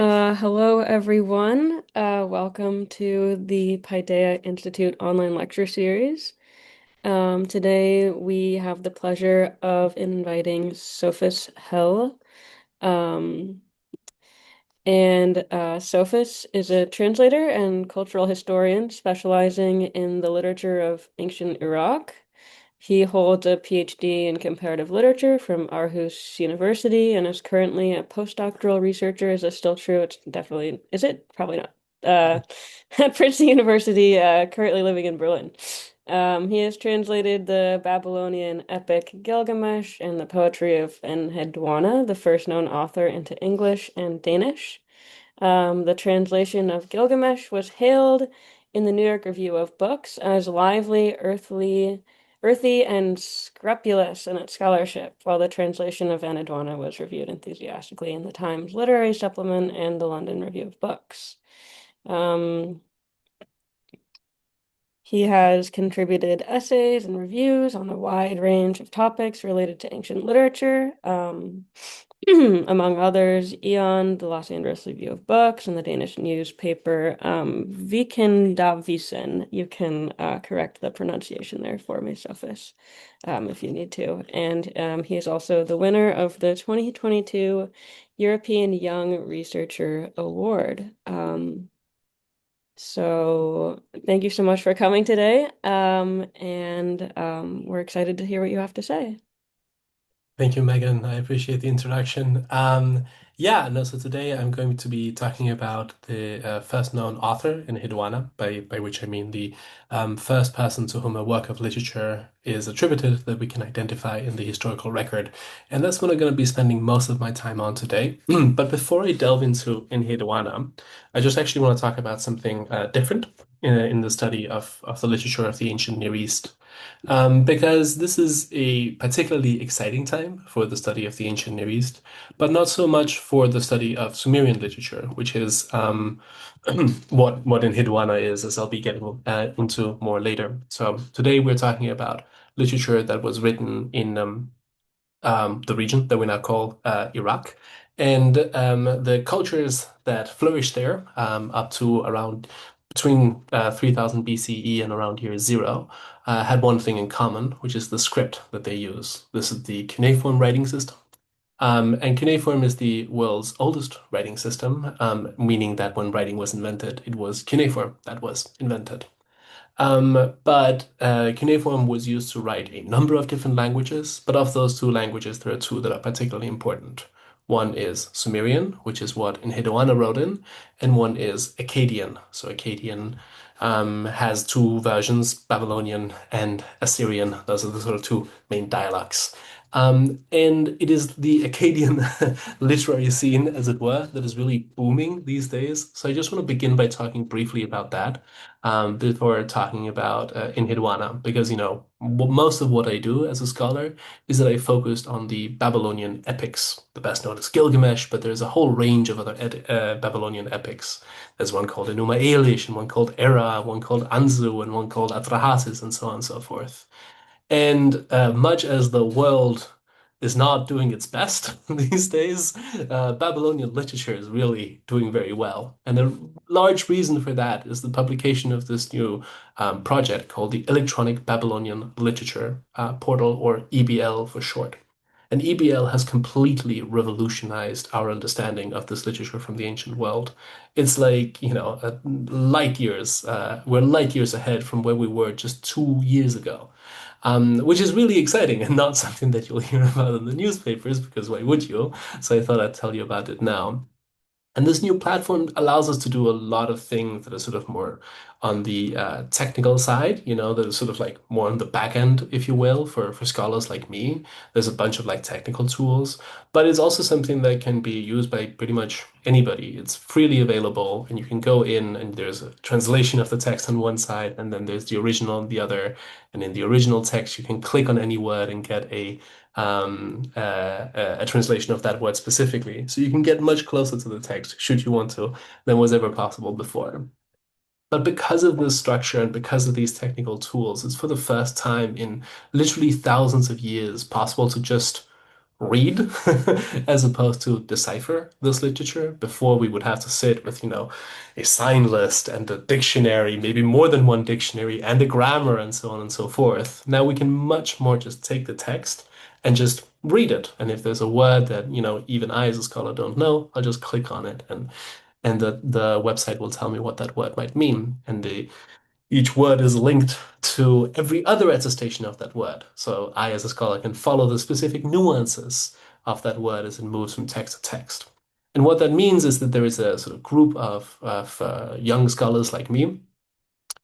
Hello, everyone. Welcome to the Paideia Institute online lecture series. Today, we have the pleasure of inviting Sophus Helle. Um, Sophus is a translator and cultural historian specializing in the literature of ancient Iraq. He holds a PhD in comparative literature from Aarhus University and is currently a postdoctoral researcher. Is this still true? It's definitely, is it? Probably not. At Princeton University, currently living in Berlin. He has translated the Babylonian epic Gilgamesh and the poetry of Enheduana, the first known author, into English and Danish. The translation of Gilgamesh was hailed in the New York Review of Books as lively, earthy, and scrupulous in its scholarship, while the translation of Enheduana was reviewed enthusiastically in the Times Literary Supplement and the London Review of Books. Um, he has contributed essays and reviews on a wide range of topics related to ancient literature. Among others, Eon, the Los Angeles Review of Books, and the Danish newspaper Vikendavisen. You can correct the pronunciation there for me, Sophus, if you need to. And he is also the winner of the 2022 European Young Researcher Award. So thank you so much for coming today, we're excited to hear what you have to say. Thank you, Megan. I appreciate the introduction. Yeah, no, so today I'm going to be talking about the first known author in Enheduana, by which I mean the first person to whom a work of literature is attributed that we can identify in the historical record. And that's what I'm going to be spending most of my time on today. But before I delve into Enheduana, I just actually want to talk about something different in the study of the literature of the ancient Near East. Because this is a particularly exciting time for the study of the ancient Near East, but not so much for the study of Sumerian literature, which is what Enheduana is, as I'll be getting into more later. So today we're talking about literature that was written in the region that we now call Iraq, and the cultures that flourished there up to around between 3000 BCE and around year zero had one thing in common, which is the script that they use. This is the cuneiform writing system. And cuneiform is the world's oldest writing system, meaning that when writing was invented, it was cuneiform that was invented. But cuneiform was used to write a number of different languages, but of those two languages, there are two that are particularly important. One is Sumerian, which is what Enheduanna wrote in, and one is Akkadian. So Akkadian has two versions, Babylonian and Assyrian. Those are the sort of two main dialects. And it is the Akkadian literary scene, as it were, that is really booming these days. So I just want to begin by talking briefly about that before talking about Enheduanna, because most of what I do as a scholar is that I focused on the Babylonian epics, the best known as Gilgamesh, but there's a whole range of other Babylonian epics. There's one called Enuma Elish, and one called Era, one called Anzu, and one called Atrahasis, and so on and so forth. And much as the world is not doing its best these days, Babylonian literature is really doing very well. And a large reason for that is the publication of this new project called the Electronic Babylonian Literature Portal, or EBL for short. And EBL has completely revolutionized our understanding of this literature from the ancient world. It's like, light years. We're light years ahead from where we were just 2 years ago, which is really exciting and not something that you'll hear about in the newspapers, because why would you? So I thought I'd tell you about it now. And this new platform allows us to do a lot of things that are sort of more on the technical side, that are sort of like more on the back end, if you will, for scholars like me. There's a bunch of like technical tools, but it's also something that can be used by pretty much anybody. It's freely available, and you can go in and there's a translation of the text on one side, and then there's the original on the other. And in the original text, you can click on any word and get a translation of that word specifically. So you can get much closer to the text, should you want to, than was ever possible before. But because of this structure and because of these technical tools, it's for the first time in literally thousands of years possible to just read as opposed to decipher this literature. Before we would have to sit with, a sign list and a dictionary, maybe more than one dictionary, and a grammar and so on and so forth. Now we can much more just take the text and just read it. And if there's a word that, even I as a scholar don't know, I'll just click on it and the website will tell me what that word might mean. And each word is linked to every other attestation of that word. So I, as a scholar, can follow the specific nuances of that word as it moves from text to text. And what that means is that there is a sort of group of young scholars like me,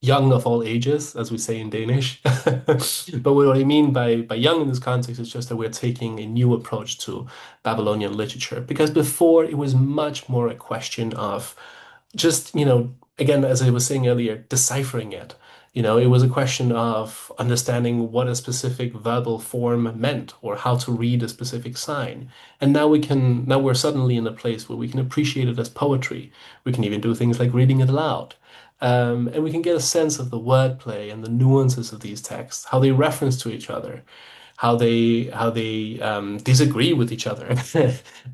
young of all ages, as we say in Danish. But what I mean by young in this context is just that we're taking a new approach to Babylonian literature. Because before it was much more a question of just, again, as I was saying earlier, deciphering it. It was a question of understanding what a specific verbal form meant or how to read a specific sign. And now we're suddenly in a place where we can appreciate it as poetry. We can even do things like reading it aloud. And we can get a sense of the wordplay and the nuances of these texts, how they reference to each other, how they disagree with each other.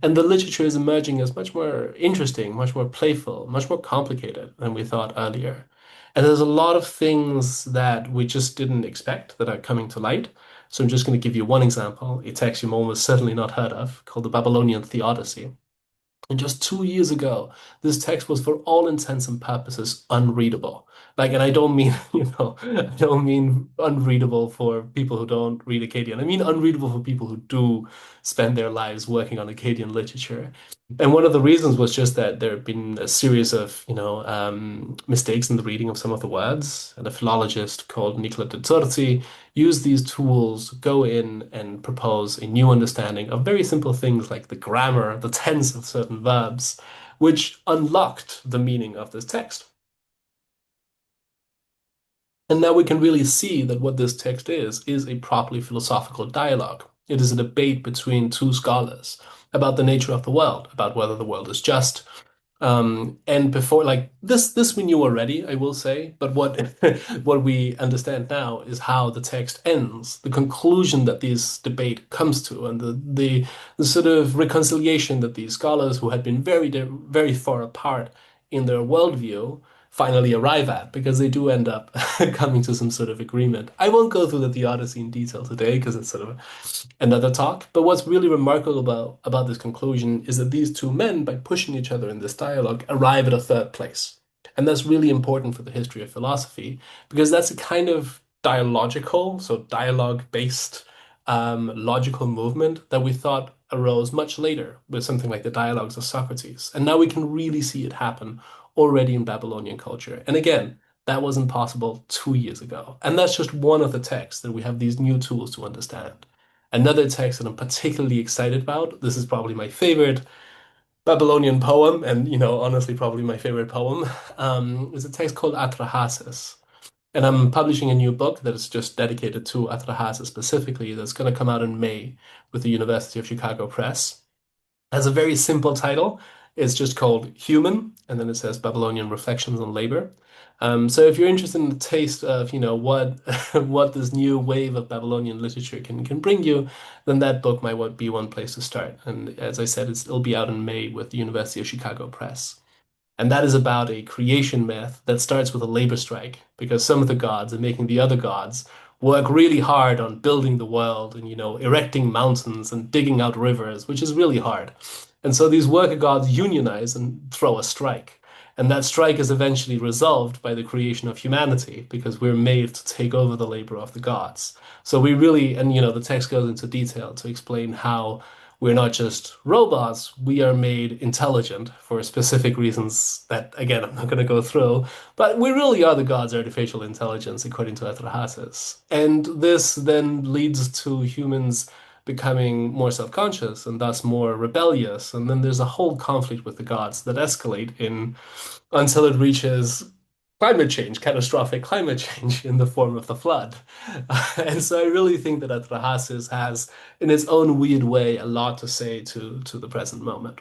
And the literature is emerging as much more interesting, much more playful, much more complicated than we thought earlier. And there's a lot of things that we just didn't expect that are coming to light. So I'm just going to give you one example, a text you've almost certainly not heard of, called the Babylonian Theodicy. And just 2 years ago, this text was for all intents and purposes unreadable. Like, and I don't mean, I don't mean unreadable for people who don't read Akkadian. I mean unreadable for people who do spend their lives working on Akkadian literature. And one of the reasons was just that there had been a series of, mistakes in the reading of some of the words. And a philologist called Nicola de Torti use these tools, go in and propose a new understanding of very simple things like the grammar, the tense of certain verbs, which unlocked the meaning of this text. And now we can really see that what this text is a properly philosophical dialogue. It is a debate between two scholars about the nature of the world, about whether the world is just, and before, like this we knew already, I will say, but what what we understand now is how the text ends, the conclusion that this debate comes to, and the sort of reconciliation that these scholars who had been very far apart in their worldview finally arrive at, because they do end up coming to some sort of agreement. I won't go through the Odyssey in detail today because it's sort of another talk. But what's really remarkable about this conclusion is that these two men, by pushing each other in this dialogue, arrive at a third place. And that's really important for the history of philosophy because that's a kind of dialogical, so dialogue-based logical movement that we thought arose much later with something like the dialogues of Socrates. And now we can really see it happen already in Babylonian culture. And again, that wasn't possible 2 years ago. And that's just one of the texts that we have these new tools to understand. Another text that I'm particularly excited about, this is probably my favorite Babylonian poem, and honestly, probably my favorite poem, is a text called Atrahasis. And I'm publishing a new book that is just dedicated to Atrahasis specifically, that's going to come out in May with the University of Chicago Press. It has a very simple title. It's just called Human, and then it says Babylonian Reflections on Labor. So if you're interested in the taste of, what what this new wave of Babylonian literature can bring you, then that book might be one place to start. And as I said, it'll be out in May with the University of Chicago Press. And that is about a creation myth that starts with a labor strike because some of the gods are making the other gods work really hard on building the world and, erecting mountains and digging out rivers, which is really hard. And so these worker gods unionize and throw a strike. And that strike is eventually resolved by the creation of humanity because we're made to take over the labor of the gods. So we really, and the text goes into detail to explain how we're not just robots, we are made intelligent for specific reasons that, again, I'm not going to go through. But we really are the god's artificial intelligence, according to Atrahasis. And this then leads to humans becoming more self-conscious and thus more rebellious. And then there's a whole conflict with the gods that escalate in until it reaches climate change, catastrophic climate change in the form of the flood. And so I really think that Atrahasis has, in its own weird way, a lot to say to the present moment.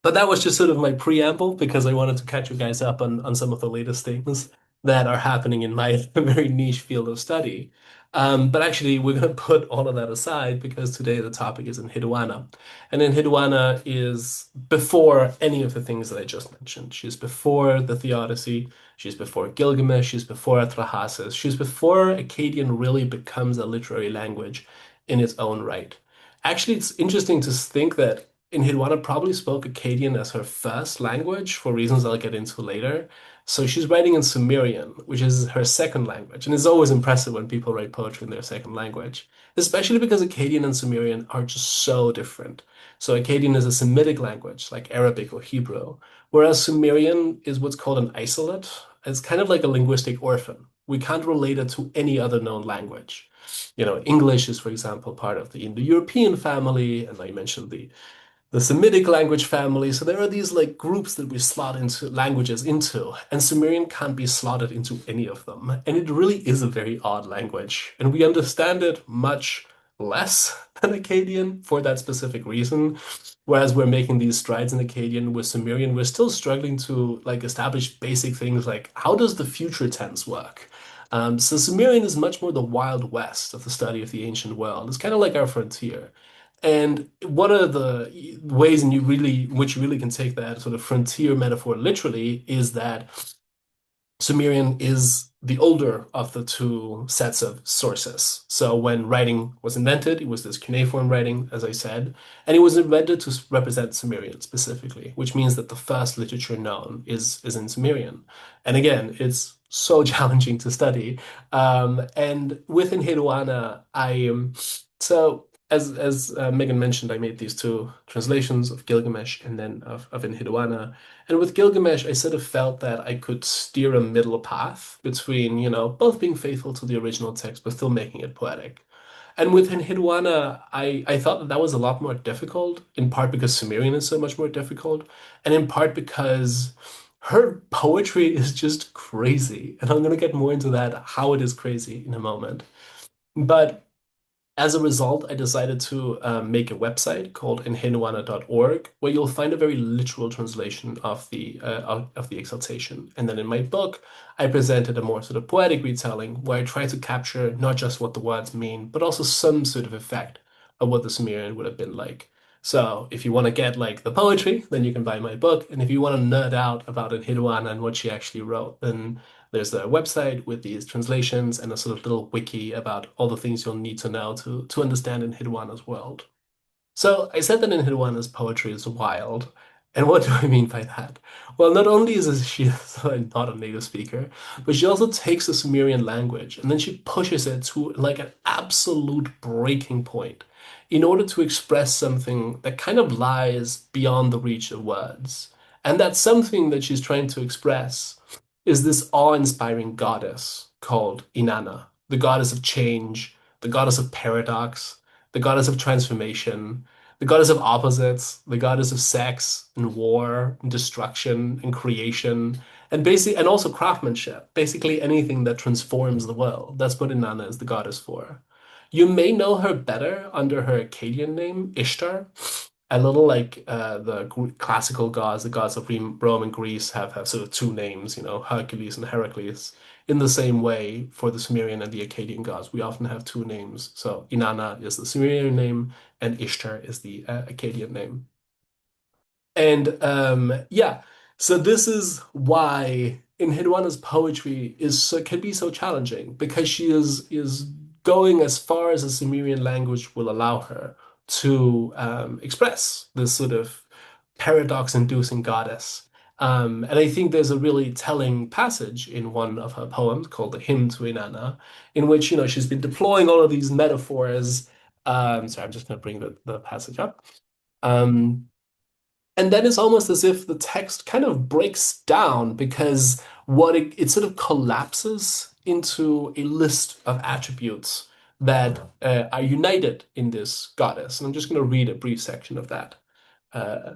But that was just sort of my preamble because I wanted to catch you guys up on some of the latest things that are happening in my very niche field of study. But actually, we're going to put all of that aside because today the topic is Enheduana. And Enheduana is before any of the things that I just mentioned. She's before the Theodicy, she's before Gilgamesh, she's before Atrahasis, she's before Akkadian really becomes a literary language in its own right. Actually, it's interesting to think that Enheduana probably spoke Akkadian as her first language for reasons I'll get into later. So she's writing in Sumerian, which is her second language. And it's always impressive when people write poetry in their second language, especially because Akkadian and Sumerian are just so different. So Akkadian is a Semitic language, like Arabic or Hebrew, whereas Sumerian is what's called an isolate. It's kind of like a linguistic orphan. We can't relate it to any other known language. English is, for example, part of the Indo-European family, and I mentioned the Semitic language family. So there are these like groups that we slot into languages into, and Sumerian can't be slotted into any of them. And it really is a very odd language, and we understand it much less than Akkadian for that specific reason. Whereas we're making these strides in Akkadian with Sumerian, we're still struggling to like establish basic things like how does the future tense work? So Sumerian is much more the Wild West of the study of the ancient world. It's kind of like our frontier. And one of the ways which you really can take that sort of frontier metaphor literally is that Sumerian is the older of the two sets of sources. So when writing was invented, it was this cuneiform writing, as I said, and it was invented to represent Sumerian specifically, which means that the first literature known is in Sumerian. And again, it's so challenging to study. And within Enheduana, so as Megan mentioned, I made these two translations of Gilgamesh and then of Enheduana. And with Gilgamesh, I sort of felt that I could steer a middle path between, both being faithful to the original text, but still making it poetic. And with Enheduana, I thought that that was a lot more difficult, in part because Sumerian is so much more difficult, and in part because her poetry is just crazy. And I'm going to get more into that, how it is crazy in a moment. But as a result, I decided to make a website called enheduana.org, where you'll find a very literal translation of the exaltation. And then in my book, I presented a more sort of poetic retelling where I try to capture not just what the words mean, but also some sort of effect of what the Sumerian would have been like. So if you want to get like the poetry, then you can buy my book. And if you want to nerd out about Enheduana and what she actually wrote, then there's a website with these translations and a sort of little wiki about all the things you'll need to know to understand Enheduana's world. So I said that Enheduana's poetry is wild. And what do I mean by that? Well, not only is she not a native speaker, but she also takes the Sumerian language and then she pushes it to like an absolute breaking point in order to express something that kind of lies beyond the reach of words. And that something that she's trying to express is this awe-inspiring goddess called Inanna, the goddess of change, the goddess of paradox, the goddess of transformation, the goddess of opposites, the goddess of sex and war and destruction and creation, and also craftsmanship. Basically anything that transforms the world. That's what Inanna is the goddess for. You may know her better under her Akkadian name, Ishtar. A little like the classical gods, the gods of Rome and Greece have sort of two names, Hercules and Heracles. In the same way, for the Sumerian and the Akkadian gods, we often have two names. So Inanna is the Sumerian name, and Ishtar is the Akkadian name. And yeah, so this is why Enheduana's poetry can be so challenging because she is going as far as the Sumerian language will allow her to express this sort of paradox-inducing goddess. And I think there's a really telling passage in one of her poems called The Hymn to Inanna, in which, she's been deploying all of these metaphors. Sorry, I'm just going to bring the passage up. Um, and then it's almost as if the text kind of breaks down because it sort of collapses into a list of attributes that are united in this goddess. And I'm just going to read a brief section of that. Uh,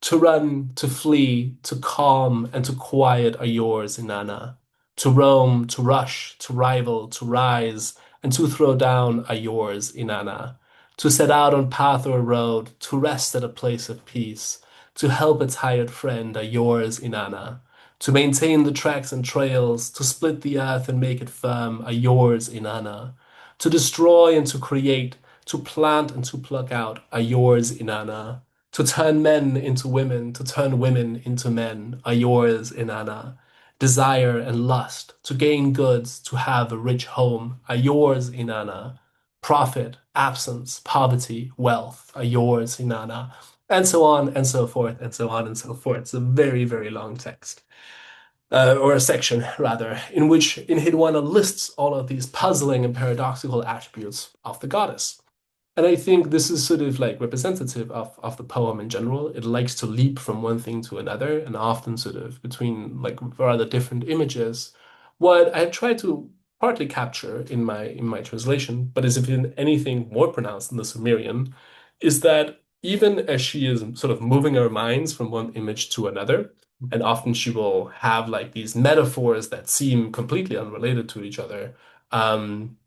to run, to flee, to calm, and to quiet are yours, Inanna. To roam, to rush, to rival, to rise, and to throw down are yours, Inanna. To set out on path or road, to rest at a place of peace, to help a tired friend are yours, Inanna. To maintain the tracks and trails, to split the earth and make it firm are yours, Inanna. To destroy and to create, to plant and to pluck out are yours, Inanna. To turn men into women, to turn women into men are yours, Inanna. Desire and lust, to gain goods, to have a rich home are yours, Inanna. Profit, absence, poverty, wealth are yours, Inanna. And so on and so forth, and so on and so forth. It's a very, very long text or a section rather, in which Enheduana lists all of these puzzling and paradoxical attributes of the goddess. And I think this is sort of like representative of the poem in general. It likes to leap from one thing to another and often sort of between like rather different images. What I tried to partly capture in my translation, but is if in anything more pronounced in the Sumerian, is that even as she is sort of moving her minds from one image to another, and often she will have like these metaphors that seem completely unrelated to each other. Um,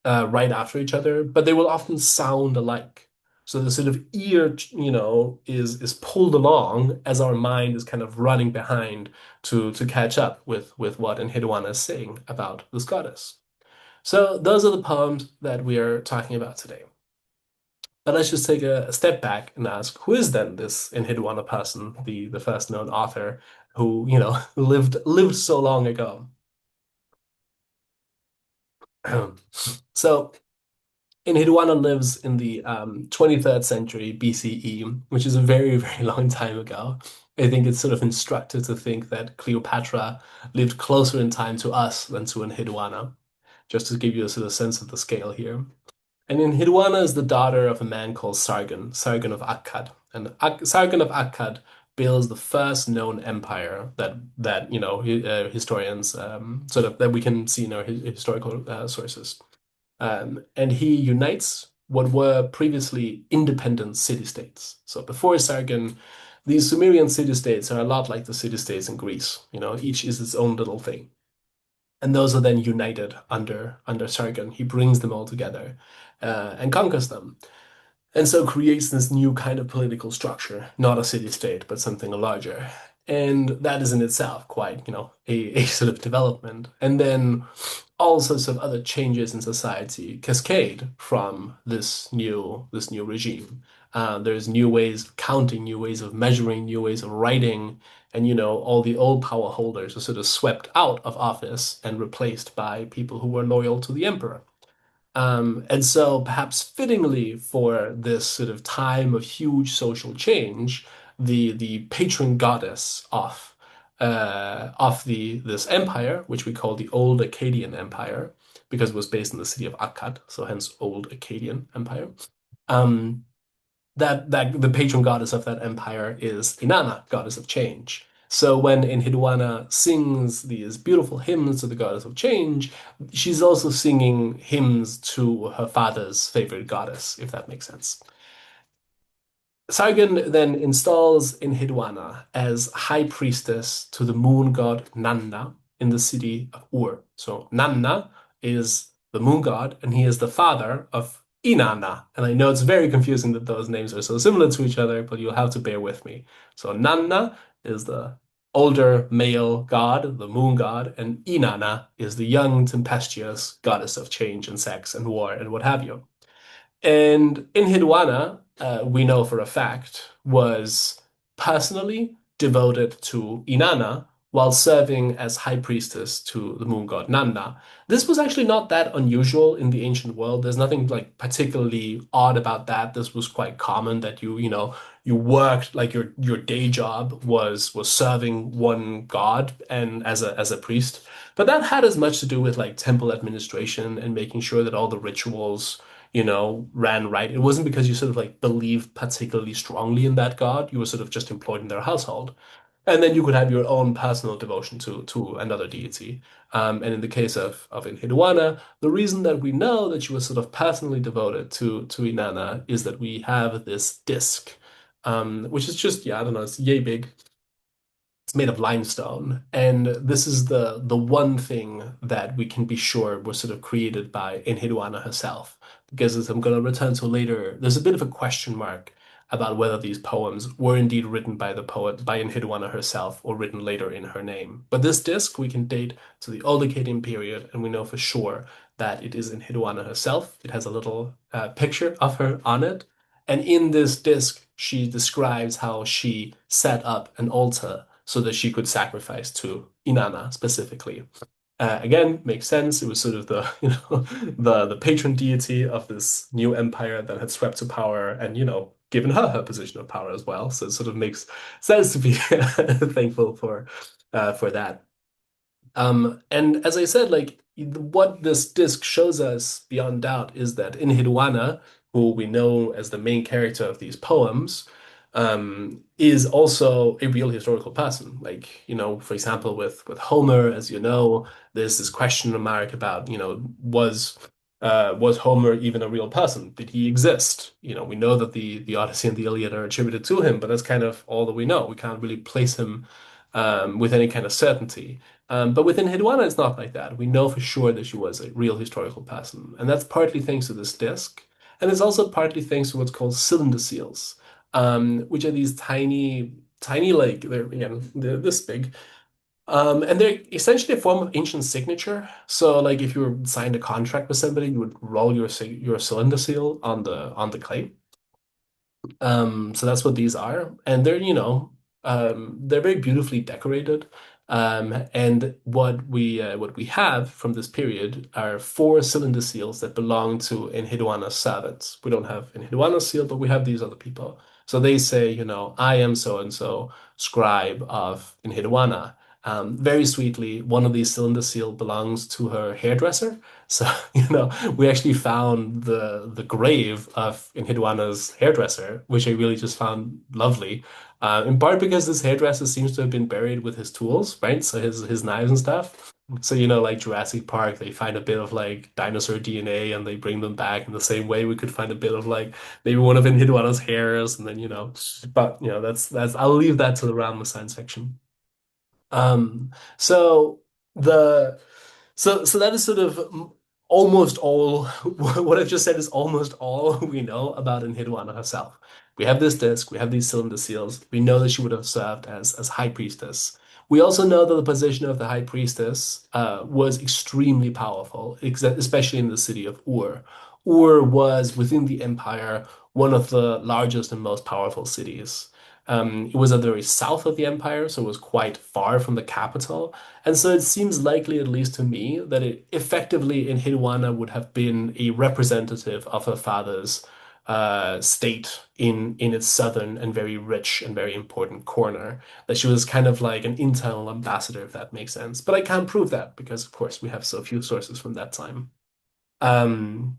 right after each other, but they will often sound alike. So the sort of ear, is pulled along as our mind is kind of running behind to catch up with what Enheduanna is saying about this goddess. So those are the poems that we are talking about today. But let's just take a step back and ask, who is then this Enheduanna person, the first known author who, lived so long ago? So Enheduanna lives in the 23rd century BCE, which is a very, very long time ago. I think it's sort of instructive to think that Cleopatra lived closer in time to us than to Enheduanna, just to give you a sort of sense of the scale here. And Enheduanna is the daughter of a man called Sargon, Sargon of Akkad. And Sargon of Akkad builds the first known empire that historians sort of that we can see in our historical sources. And he unites what were previously independent city-states. So before Sargon, these Sumerian city-states are a lot like the city-states in Greece. Each is its own little thing. And those are then united under Sargon. He brings them all together and conquers them. And so creates this new kind of political structure, not a city-state, but something larger. And that is in itself quite, a sort of development. And then all sorts of other changes in society cascade from this new regime. There's new ways of counting, new ways of measuring, new ways of writing, and all the old power holders are sort of swept out of office and replaced by people who were loyal to the emperor. And so, perhaps fittingly for this sort of time of huge social change, the patron goddess of the this empire, which we call the Old Akkadian Empire, because it was based in the city of Akkad, so hence Old Akkadian Empire. Um, that the patron goddess of that empire is Inanna, goddess of change. So when Enheduanna sings these beautiful hymns to the goddess of change, she's also singing hymns to her father's favorite goddess, if that makes sense. Sargon then installs Enheduanna as high priestess to the moon god Nanna in the city of Ur. So Nanna is the moon god, and he is the father of Inanna. And I know it's very confusing that those names are so similar to each other, but you'll have to bear with me. So Nanna is the older male god, the moon god, and Inanna is the young, tempestuous goddess of change and sex and war and what have you. And Enheduanna, we know for a fact, was personally devoted to Inanna while serving as high priestess to the moon god Nanna. This was actually not that unusual in the ancient world. There's nothing like particularly odd about that. This was quite common that you worked like your day job was serving one god and as a priest. But that had as much to do with like temple administration and making sure that all the rituals ran right. It wasn't because you sort of like believed particularly strongly in that god. You were sort of just employed in their household. And then you could have your own personal devotion to another deity. And in the case of Enheduanna, the reason that we know that she was sort of personally devoted to Inanna is that we have this disc, which is just, yeah, I don't know, it's yay big. It's made of limestone, and this is the one thing that we can be sure was sort of created by Enheduanna herself. Because as I'm going to return to later, there's a bit of a question mark about whether these poems were indeed written by the poet, by Enheduanna herself, or written later in her name. But this disc we can date to the Old Akkadian period, and we know for sure that it is Enheduanna herself. It has a little picture of her on it. And in this disc, she describes how she set up an altar so that she could sacrifice to Inanna specifically. Again, makes sense. It was sort of the, the patron deity of this new empire that had swept to power and, given her her position of power as well. So it sort of makes sense to be thankful for that. And as I said, like what this disc shows us beyond doubt is that Enheduanna, who we know as the main character of these poems, is also a real historical person. Like, for example, with Homer, as you know, there's this question mark about, was Homer even a real person? Did he exist? We know that the Odyssey and the Iliad are attributed to him, but that's kind of all that we know. We can't really place him with any kind of certainty. But within Enheduanna, it's not like that. We know for sure that she was a real historical person, and that's partly thanks to this disc, and it's also partly thanks to what's called cylinder seals, which are these tiny, tiny, like they're again they're this big, and they're essentially a form of ancient signature. So, like if you signed a contract with somebody, you would roll your cylinder seal on the clay. So that's what these are, and they're very beautifully decorated. And what we have from this period are four cylinder seals that belong to Enheduanna's servants. We don't have Enheduanna's seal, but we have these other people. So they say, I am so and so, scribe of Enheduanna. Very sweetly, one of these cylinder seal belongs to her hairdresser. So, we actually found the grave of Enheduanna's hairdresser, which I really just found lovely. In part because this hairdresser seems to have been buried with his tools, right? So his knives and stuff. So, like Jurassic Park, they find a bit of like dinosaur DNA and they bring them back in the same way we could find a bit of like maybe one of Enheduanna's hairs, and then but that's I'll leave that to the realm of science fiction. So the so that is sort of almost all what I've just said is almost all we know about Enheduanna herself. We have this disc, we have these cylinder seals. We know that she would have served as high priestess. We also know that the position of the high priestess was extremely powerful, especially in the city of Ur. Ur was within the empire one of the largest and most powerful cities. It was at the very south of the empire, so it was quite far from the capital. And so it seems likely, at least to me, that it effectively Enheduanna would have been a representative of her father's state in its southern and very rich and very important corner. That she was kind of like an internal ambassador, if that makes sense. But I can't prove that because, of course, we have so few sources from that time. Um,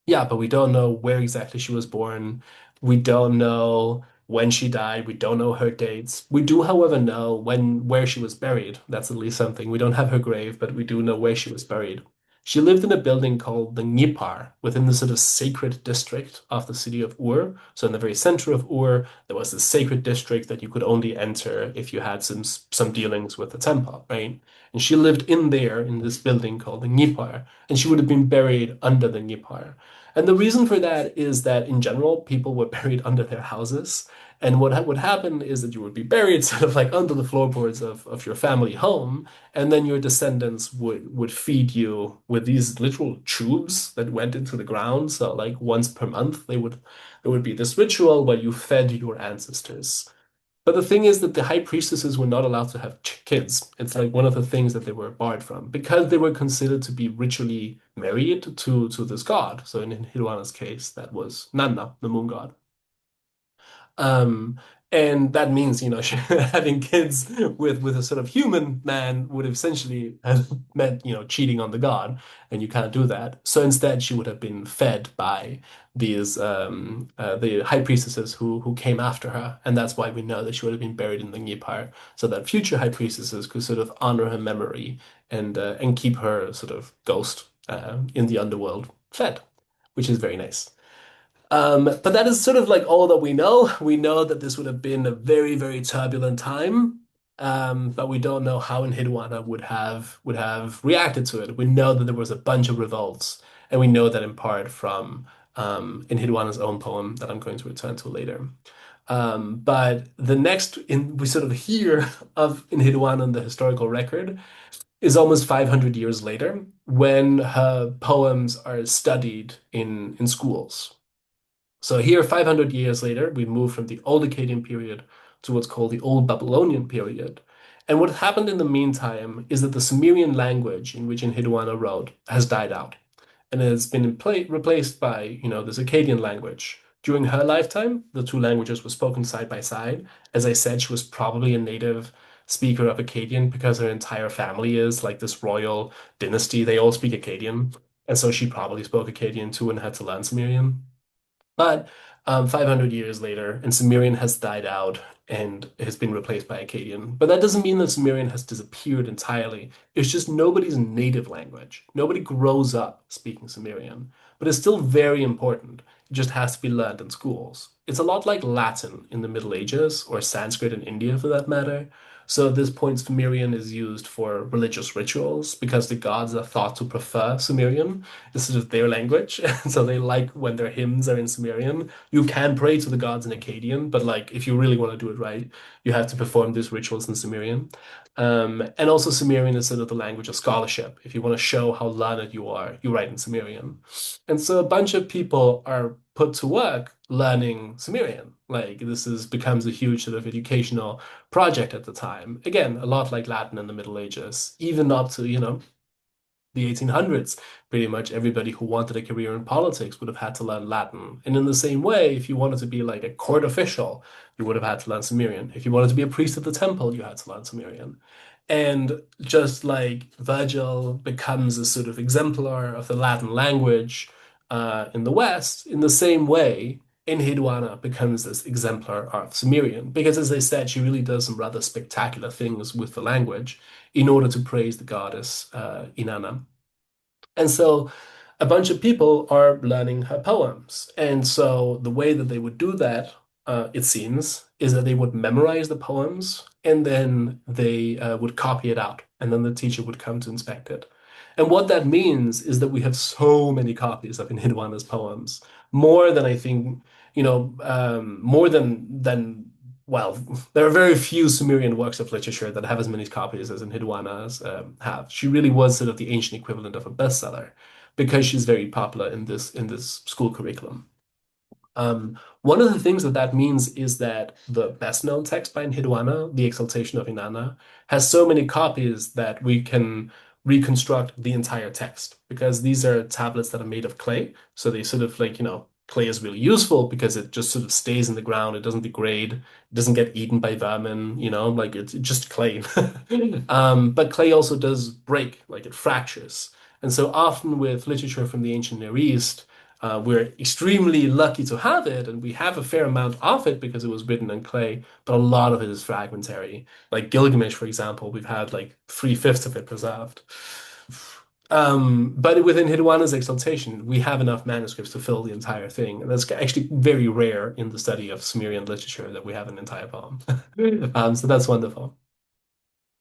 yeah, but we don't know where exactly she was born. We don't know when she died. We don't know her dates. We do, however, know where she was buried. That's at least something. We don't have her grave, but we do know where she was buried. She lived in a building called the Nipar, within the sort of sacred district of the city of Ur. So in the very center of Ur, there was this sacred district that you could only enter if you had some dealings with the temple, right? And she lived in there in this building called the Nipar, and she would have been buried under the Nipar. And the reason for that is that in general, people were buried under their houses. And what would happen is that you would be buried sort of like under the floorboards of your family home, and then your descendants would feed you with these literal tubes that went into the ground. So like once per month, there would be this ritual where you fed your ancestors. But the thing is that the high priestesses were not allowed to have kids. It's like one of the things that they were barred from because they were considered to be ritually married to this god. So in Hiruana's case, that was Nanna, the moon god. Um, and that means, having kids with a sort of human man would essentially have meant, cheating on the god, and you can't do that. So instead, she would have been fed by these the high priestesses who came after her, and that's why we know that she would have been buried in the Nipar, so that future high priestesses could sort of honor her memory and keep her sort of ghost in the underworld fed, which is very nice. But that is sort of like all that we know. We know that this would have been a very, very turbulent time, but we don't know how Enheduanna would have reacted to it. We know that there was a bunch of revolts, and we know that in part from Enheduana's own poem that I'm going to return to later. But the next we sort of hear of Enheduana in the historical record is almost 500 years later when her poems are studied in schools. So here, 500 years later, we move from the Old Akkadian period to what's called the Old Babylonian period. And what happened in the meantime is that the Sumerian language in which Enheduanna wrote has died out and has been replaced by, this Akkadian language. During her lifetime, the two languages were spoken side by side. As I said, she was probably a native speaker of Akkadian because her entire family is like this royal dynasty. They all speak Akkadian. And so she probably spoke Akkadian too and had to learn Sumerian. But 500 years later, and Sumerian has died out and has been replaced by Akkadian. But that doesn't mean that Sumerian has disappeared entirely. It's just nobody's native language. Nobody grows up speaking Sumerian, but it's still very important. It just has to be learned in schools. It's a lot like Latin in the Middle Ages, or Sanskrit in India for that matter. So at this point, Sumerian is used for religious rituals because the gods are thought to prefer Sumerian. This is their language. So they like when their hymns are in Sumerian. You can pray to the gods in Akkadian, but like if you really want to do it right, you have to perform these rituals in Sumerian. And also Sumerian is sort of the language of scholarship. If you want to show how learned you are, you write in Sumerian. And so a bunch of people are put to work learning Sumerian. Like this is becomes a huge sort of educational project at the time. Again, a lot like Latin in the Middle Ages, even up to, the 1800s, pretty much everybody who wanted a career in politics would have had to learn Latin. And in the same way, if you wanted to be like a court official, you would have had to learn Sumerian. If you wanted to be a priest at the temple, you had to learn Sumerian. And just like Virgil becomes a sort of exemplar of the Latin language in the West, in the same way, Enheduanna becomes this exemplar of Sumerian. Because as I said, she really does some rather spectacular things with the language in order to praise the goddess Inanna. And so a bunch of people are learning her poems. And so the way that they would do that, it seems, is that they would memorize the poems and then they would copy it out. And then the teacher would come to inspect it. And what that means is that we have so many copies of Enheduanna's poems, more than I think, more than well, there are very few Sumerian works of literature that have as many copies as Enheduanna's have. She really was sort of the ancient equivalent of a bestseller because she's very popular in this school curriculum. One of the things that that means is that the best known text by Enheduanna, The Exaltation of Inanna, has so many copies that we can reconstruct the entire text because these are tablets that are made of clay. So they sort of like, clay is really useful because it just sort of stays in the ground. It doesn't degrade. It doesn't get eaten by vermin, like it's just clay. But clay also does break, like it fractures. And so often with literature from the ancient Near East, we're extremely lucky to have it, and we have a fair amount of it because it was written in clay, but a lot of it is fragmentary. Like Gilgamesh, for example, we've had like three-fifths of it preserved. But within Enheduanna's Exaltation, we have enough manuscripts to fill the entire thing. And that's actually very rare in the study of Sumerian literature that we have an entire poem. So that's wonderful.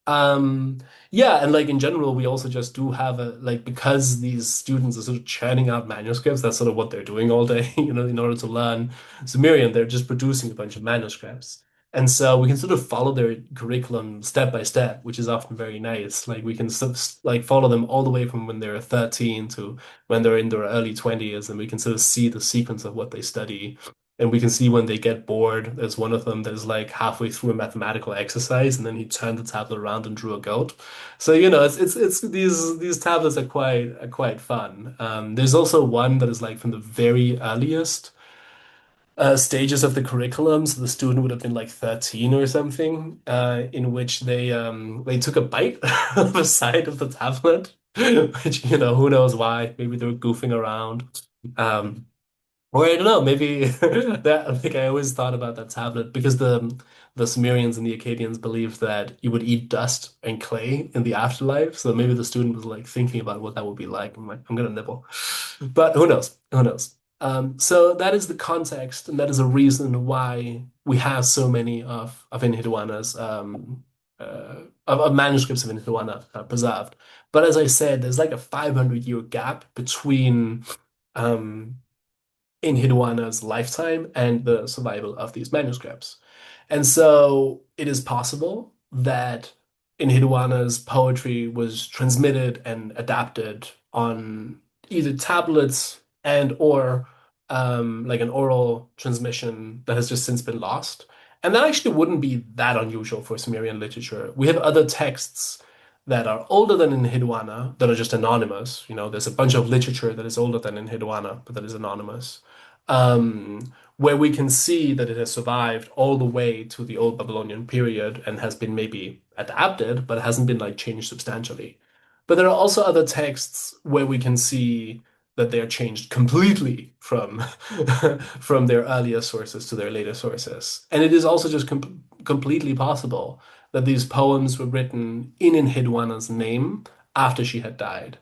Um, yeah, and like in general, we also just do have because these students are sort of churning out manuscripts, that's sort of what they're doing all day, in order to learn Sumerian, they're just producing a bunch of manuscripts. And so we can sort of follow their curriculum step by step, which is often very nice. Like we can sort of like follow them all the way from when they're 13 to when they're in their early 20s, and we can sort of see the sequence of what they study. And we can see when they get bored, there's one of them that is like halfway through a mathematical exercise, and then he turned the tablet around and drew a goat. So it's these tablets are quite fun. There's also one that is like from the very earliest stages of the curriculum. So the student would have been like 13 or something, in which they took a bite of the side of the tablet, which who knows why? Maybe they were goofing around. Um, or I don't know, maybe that I think I always thought about that tablet because the Sumerians and the Akkadians believed that you would eat dust and clay in the afterlife. So maybe the student was like thinking about what that would be like. I'm like, I'm gonna nibble. But who knows? Who knows? So that is the context, and that is a reason why we have so many of Enheduanna's of manuscripts of Enheduanna preserved. But as I said, there's like a 500-year gap between um Enheduana's lifetime and the survival of these manuscripts. And so it is possible that Enheduana's poetry was transmitted and adapted on either tablets and or like an oral transmission that has just since been lost. And that actually wouldn't be that unusual for Sumerian literature. We have other texts that are older than Enheduana that are just anonymous. You know, there's a bunch of literature that is older than Enheduana, but that is anonymous, where we can see that it has survived all the way to the Old Babylonian period and has been maybe adapted, but hasn't been like changed substantially. But there are also other texts where we can see that they are changed completely from from their earlier sources to their later sources. And it is also just completely possible that these poems were written in Enheduana's name after she had died,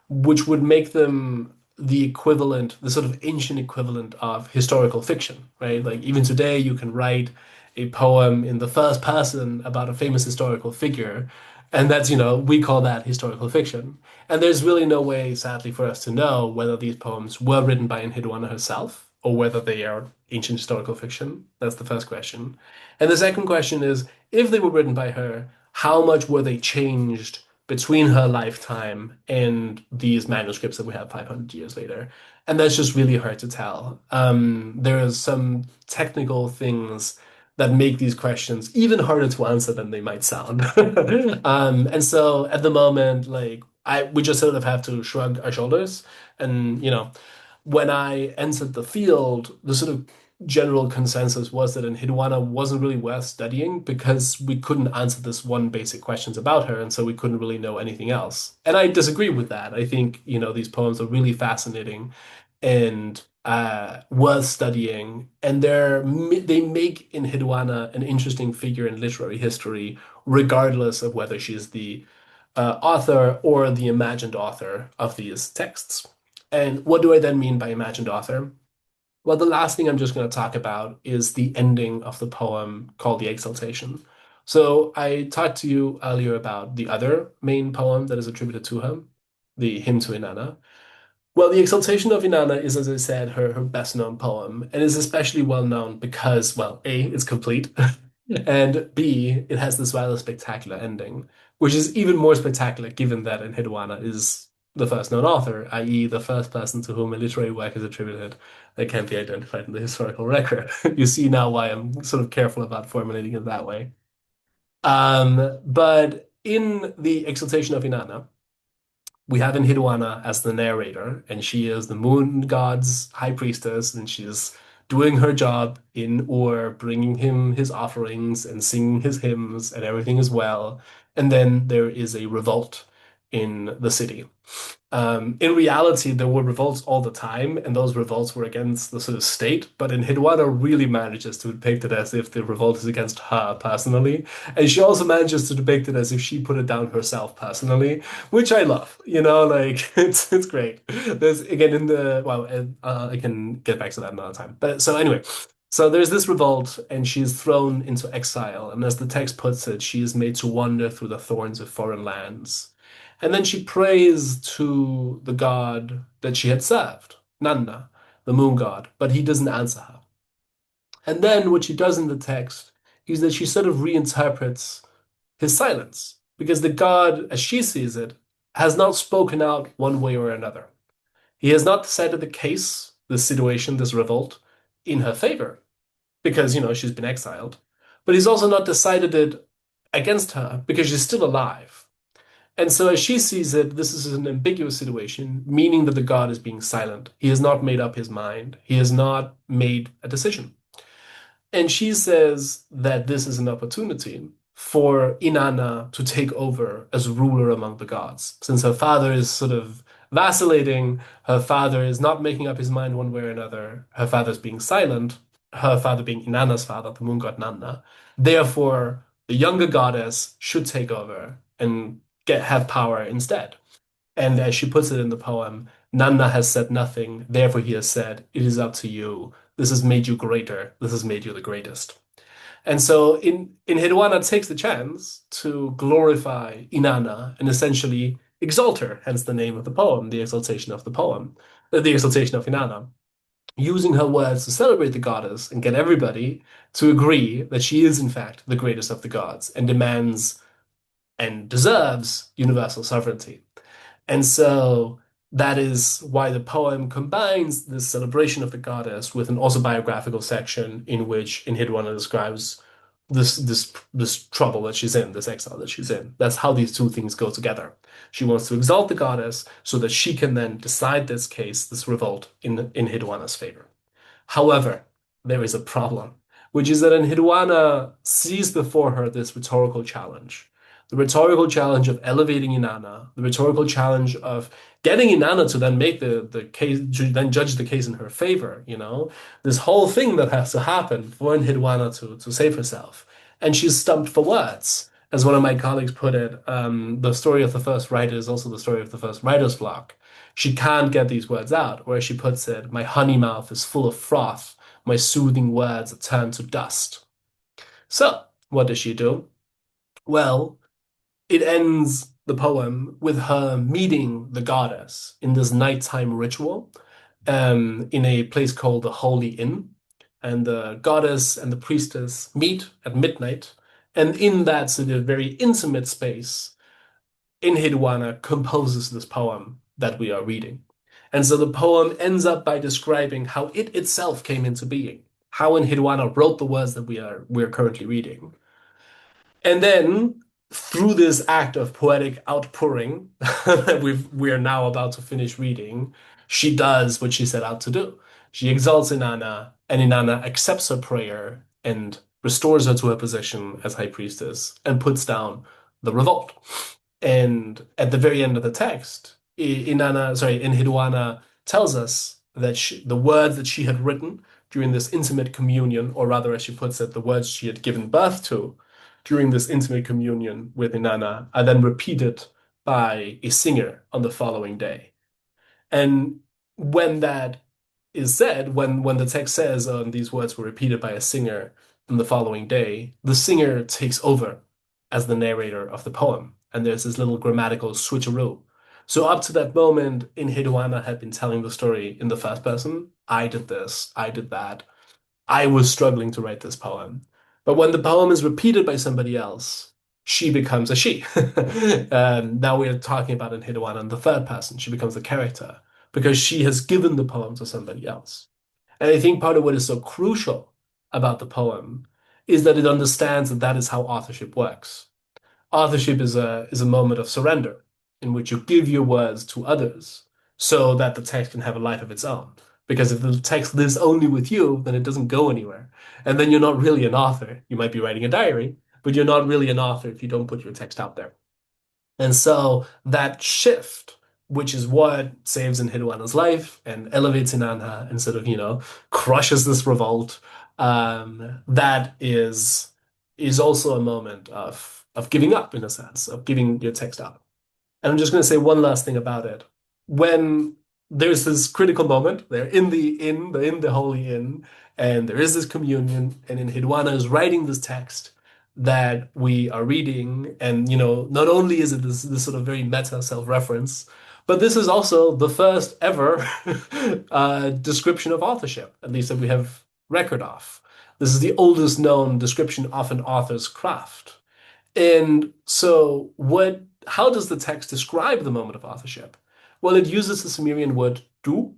which would make them the equivalent, the sort of ancient equivalent of historical fiction, right? Like even today, you can write a poem in the first person about a famous historical figure, and that's, we call that historical fiction. And there's really no way, sadly, for us to know whether these poems were written by Enheduanna herself or whether they are ancient historical fiction. That's the first question. And the second question is, if they were written by her, how much were they changed between her lifetime and these manuscripts that we have 500 years later? And that's just really hard to tell. There are some technical things that make these questions even harder to answer than they might sound. And so at the moment, like we just sort of have to shrug our shoulders and, when I entered the field, the sort of general consensus was that Enheduanna wasn't really worth studying because we couldn't answer this one basic questions about her, and so we couldn't really know anything else. And I disagree with that. I think, these poems are really fascinating and worth studying, and they make Enheduanna an interesting figure in literary history, regardless of whether she's the author or the imagined author of these texts. And what do I then mean by imagined author? Well, the last thing I'm just going to talk about is the ending of the poem called The Exaltation. So I talked to you earlier about the other main poem that is attributed to her, the Hymn to Inanna. Well, The Exaltation of Inanna is, as I said, her best known poem, and is especially well known because, well, A, it's complete, and B, it has this rather spectacular ending, which is even more spectacular given that Enheduanna is the first known author, i.e., the first person to whom a literary work is attributed that can't be identified in the historical record. You see now why I'm sort of careful about formulating it that way. But in The Exaltation of Inanna, we have Enheduanna as the narrator, and she is the moon god's high priestess, and she's doing her job in Ur, bringing him his offerings and singing his hymns, and everything is well. And then there is a revolt in the city. In reality, there were revolts all the time, and those revolts were against the sort of state. But Enheduanna really manages to depict it as if the revolt is against her personally, and she also manages to depict it as if she put it down herself personally, which I love. Like it's great. There's again in the well, I can get back to that another time. But so anyway. So there's this revolt, and she's thrown into exile. And as the text puts it, she is made to wander through the thorns of foreign lands. And then she prays to the god that she had served, Nanna, the moon god, but he doesn't answer her. And then what she does in the text is that she sort of reinterprets his silence, because the god, as she sees it, has not spoken out one way or another. He has not decided the case, this situation, this revolt, in her favor, because, she's been exiled. But he's also not decided it against her because she's still alive. And so, as she sees it, this is an ambiguous situation, meaning that the god is being silent. He has not made up his mind. He has not made a decision. And she says that this is an opportunity for Inanna to take over as ruler among the gods. Since her father is sort of vacillating, her father is not making up his mind one way or another, her father's being silent, her father being Inanna's father, the moon god Nanna. Therefore, the younger goddess should take over and have power instead. And as she puts it in the poem, Nanna has said nothing, therefore he has said, it is up to you. This has made you greater. This has made you the greatest. And so Enheduanna takes the chance to glorify Inanna and essentially exalt her, hence the name of the poem, the exaltation of the poem, the exaltation of Inanna. using her words to celebrate the goddess and get everybody to agree that she is, in fact, the greatest of the gods and demands and deserves universal sovereignty. And so that is why the poem combines this celebration of the goddess with an autobiographical section in which Enheduana describes this trouble that she's in, this exile that she's in. That's how these two things go together. She wants to exalt the goddess so that she can then decide this case, this revolt, in Enheduana's favor. However, there is a problem, which is that Enheduana sees before her this rhetorical challenge. The rhetorical challenge of elevating Inanna, the rhetorical challenge of getting Inanna to then make the case, to then judge the case in her favor, this whole thing that has to happen for Enheduana to save herself. And she's stumped for words. As one of my colleagues put it, the story of the first writer is also the story of the first writer's block. She can't get these words out, or as she puts it, my honey mouth is full of froth, my soothing words are turned to dust. So, what does she do? Well, it ends the poem with her meeting the goddess in this nighttime ritual in a place called the Holy Inn. And the goddess and the priestess meet at midnight. And in that sort of very intimate space, Enheduana composes this poem that we are reading. And so the poem ends up by describing how it itself came into being, how Enheduana wrote the words that we're currently reading. And then through this act of poetic outpouring that we are now about to finish reading, she does what she set out to do. She exalts Inanna, and Inanna accepts her prayer and restores her to her position as high priestess and puts down the revolt. And at the very end of the text, Enheduana tells us that the words that she had written during this intimate communion, or rather, as she puts it, the words she had given birth to during this intimate communion with Inanna, are then repeated by a singer on the following day. And when that is said, when the text says these words were repeated by a singer on the following day, the singer takes over as the narrator of the poem. And there's this little grammatical switcheroo. So up to that moment, Enheduana had been telling the story in the first person. I did this, I did that. I was struggling to write this poem. But when the poem is repeated by somebody else, she becomes a she. Now we're talking about Enheduana in the third person. She becomes the character because she has given the poem to somebody else. And I think part of what is so crucial about the poem is that it understands that that is how authorship works. Authorship is a moment of surrender in which you give your words to others so that the text can have a life of its own. Because if the text lives only with you, then it doesn't go anywhere. And then you're not really an author. You might be writing a diary, but you're not really an author if you don't put your text out there. And so that shift, which is what saves Enheduana's life and elevates Inanna and sort of, crushes this revolt, that is also a moment of giving up in a sense, of giving your text up. And I'm just going to say one last thing about it. When there's this critical moment, they're in the inn, they're in the holy inn, and there is this communion, and Enheduana is writing this text that we are reading, and not only is it this sort of very meta self-reference, but this is also the first ever description of authorship, at least that we have record of. This is the oldest known description of an author's craft. And so how does the text describe the moment of authorship? Well, it uses the Sumerian word du,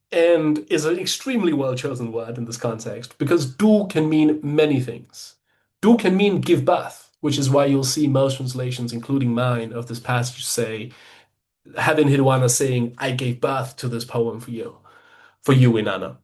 and is an extremely well chosen word in this context because du can mean many things. Du can mean give birth, which is why you'll see most translations, including mine, of this passage say, having Enheduana saying, I gave birth to this poem for you, Inanna.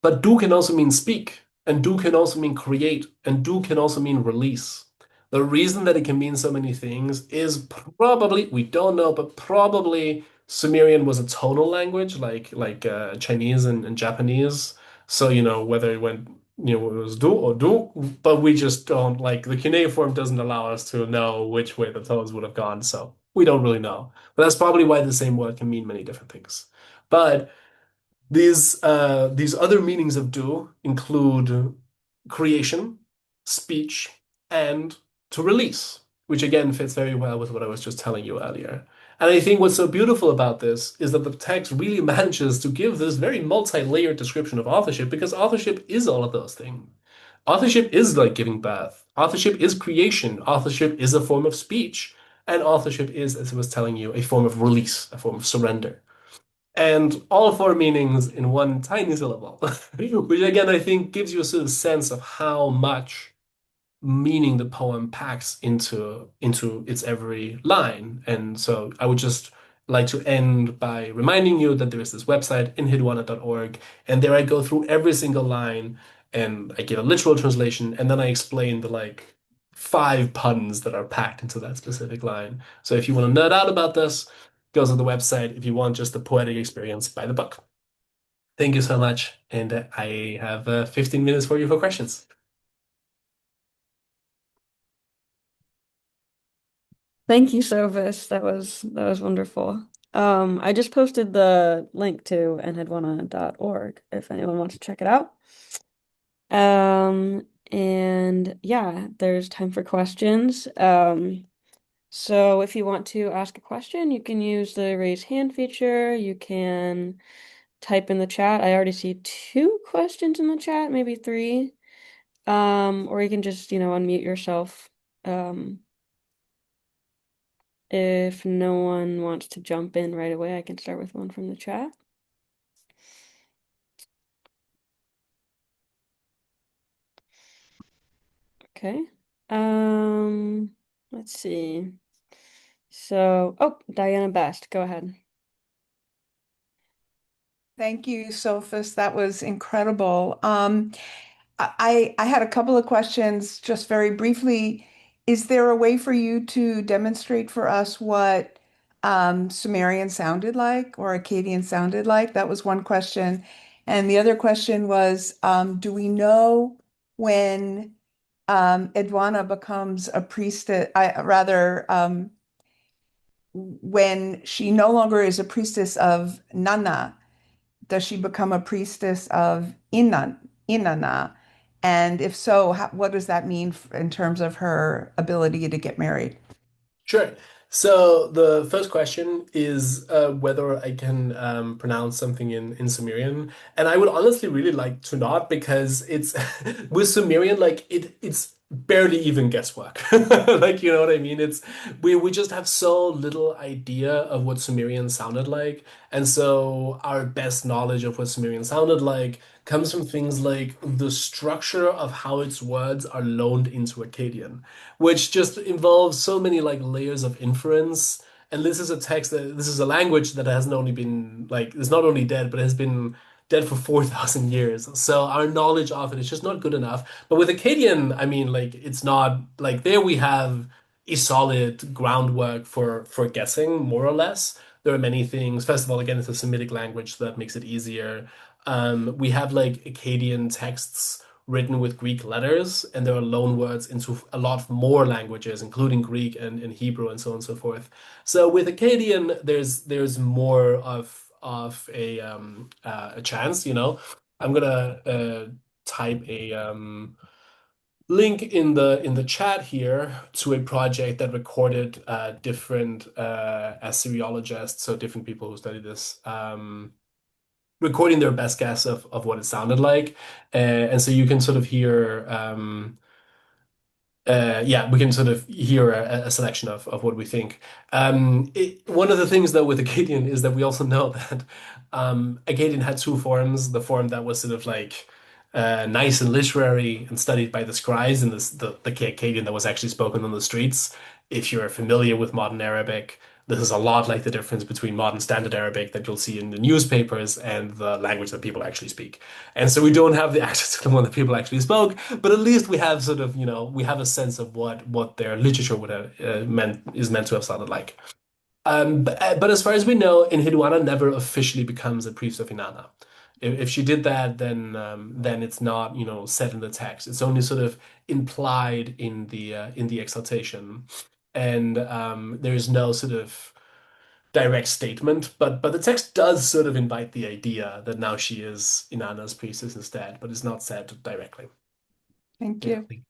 But du can also mean speak, and du can also mean create, and du can also mean release. The reason that it can mean so many things is probably, we don't know, but probably Sumerian was a tonal language like Chinese and Japanese. So, whether it went, it was do or do, but we just don't like the cuneiform doesn't allow us to know which way the tones would have gone. So we don't really know. But that's probably why the same word can mean many different things. But these other meanings of do include creation, speech, and to release, which again fits very well with what I was just telling you earlier. And I think what's so beautiful about this is that the text really manages to give this very multi-layered description of authorship because authorship is all of those things. Authorship is like giving birth. Authorship is creation. Authorship is a form of speech. And authorship is, as I was telling you, a form of release, a form of surrender. And all four meanings in one tiny syllable, which again I think gives you a sort of sense of how much meaning the poem packs into its every line. And so I would just like to end by reminding you that there is this website, enheduana.org, and there I go through every single line and I give a literal translation, and then I explain the like five puns that are packed into that specific line. So if you want to nerd out about this, go to the website. If you want just the poetic experience, buy the book. Thank you so much, and I have 15 minutes for you for questions. Thank you, Sophus. That was wonderful. I just posted the link to enheduana.org if anyone wants to check it out. And yeah, there's time for questions. So if you want to ask a question, you can use the raise hand feature. You can type in the chat. I already see two questions in the chat, maybe three. Or you can just, unmute yourself. Um, if no one wants to jump in right away, I can start with one from the chat. Okay. Let's see. So, oh, Diana Best, go ahead. Thank you, Sophus. That was incredible. I had a couple of questions just very briefly. Is there a way for you to demonstrate for us what Sumerian sounded like or Akkadian sounded like? That was one question. And the other question was, do we know when Edwana becomes a priestess, when she no longer is a priestess of Nana? Does she become a priestess of Inanna? And if so, what does that mean in terms of her ability to get married? Sure. So the first question is whether I can pronounce something in Sumerian, and I would honestly really like to not because it's with Sumerian like it's barely even guesswork. Like you know what I mean? It's we just have so little idea of what Sumerian sounded like, and so our best knowledge of what Sumerian sounded like comes from things like the structure of how its words are loaned into Akkadian, which just involves so many like layers of inference. And this is a text that this is a language that hasn't only been like it's not only dead, but has been dead for 4,000 years. So our knowledge of it is just not good enough. But with Akkadian, I mean, like it's not like there we have a solid groundwork for guessing more or less. There are many things. First of all, again, it's a Semitic language, so that makes it easier. We have like Akkadian texts written with Greek letters, and there are loan words into a lot more languages, including Greek and Hebrew and so on and so forth. So with Akkadian, there's more of a chance, you know. I'm gonna type a link in the chat here to a project that recorded different Assyriologists, so different people who study this. Recording their best guess of what it sounded like. And so you can sort of hear, yeah, we can sort of hear a selection of what we think. One of the things, though, with Akkadian is that we also know that Akkadian had two forms. The form that was sort of like nice and literary and studied by the scribes, and the Akkadian that was actually spoken on the streets. If you're familiar with modern Arabic, this is a lot like the difference between modern standard Arabic that you'll see in the newspapers and the language that people actually speak. And so we don't have the access to the one that people actually spoke, but at least we have sort of, you know, we have a sense of what their literature would have meant to have sounded like. But as far as we know, Enheduana never officially becomes a priest of Inanna. If she did that, then it's not, you know, said in the text. It's only sort of implied in the exaltation, and there is no sort of direct statement. But the text does sort of invite the idea that now she is Inanna's priestess instead, but it's not said directly. Thank Yeah, you.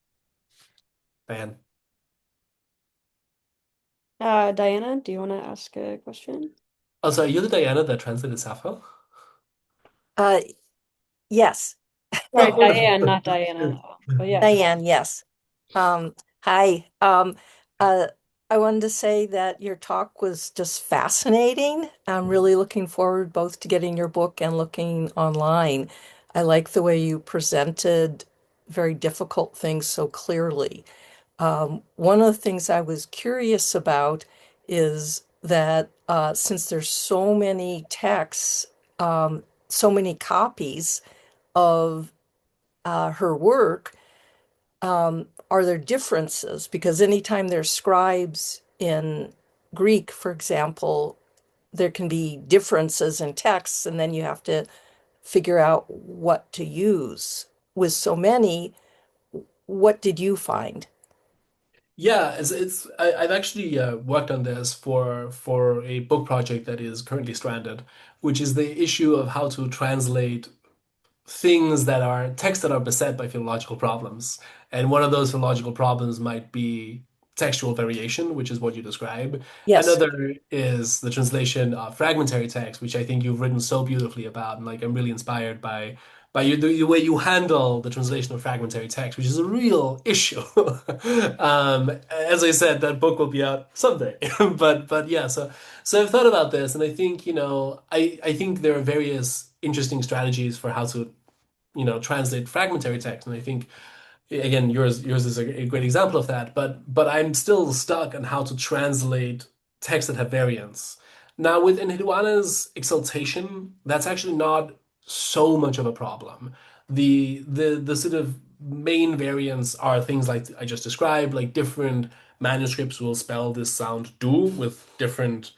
Diane. Diana, do you want to ask a question? Oh, sorry, you're the Diana that translated Sappho? Uh, yes, Sorry, Diane, not Diana. But yes. Diane, yes. Hi. Uh, I wanted to say that your talk was just fascinating. I'm really looking forward both to getting your book and looking online. I like the way you presented very difficult things so clearly. One of the things I was curious about is that since there's so many texts, so many copies of her work, are there differences? Because anytime there's scribes in Greek, for example, there can be differences in texts, and then you have to figure out what to use. With so many, what did you find? Yeah, I've actually worked on this for a book project that is currently stranded, which is the issue of how to translate things that are texts that are beset by philological problems. And one of those philological problems might be textual variation, which is what you describe. Yes. Another is the translation of fragmentary text, which I think you've written so beautifully about. And like I'm really inspired by the way you handle the translation of fragmentary text, which is a real issue. As I said, that book will be out someday. But yeah, so I've thought about this, and I think, I think there are various interesting strategies for how to, translate fragmentary text. And I think, again, yours is a great example of that. But I'm still stuck on how to translate texts that have variants. Now, with Enheduana's exaltation, that's actually not so much of a problem. The sort of main variants are things like I just described, like different manuscripts will spell this sound do with different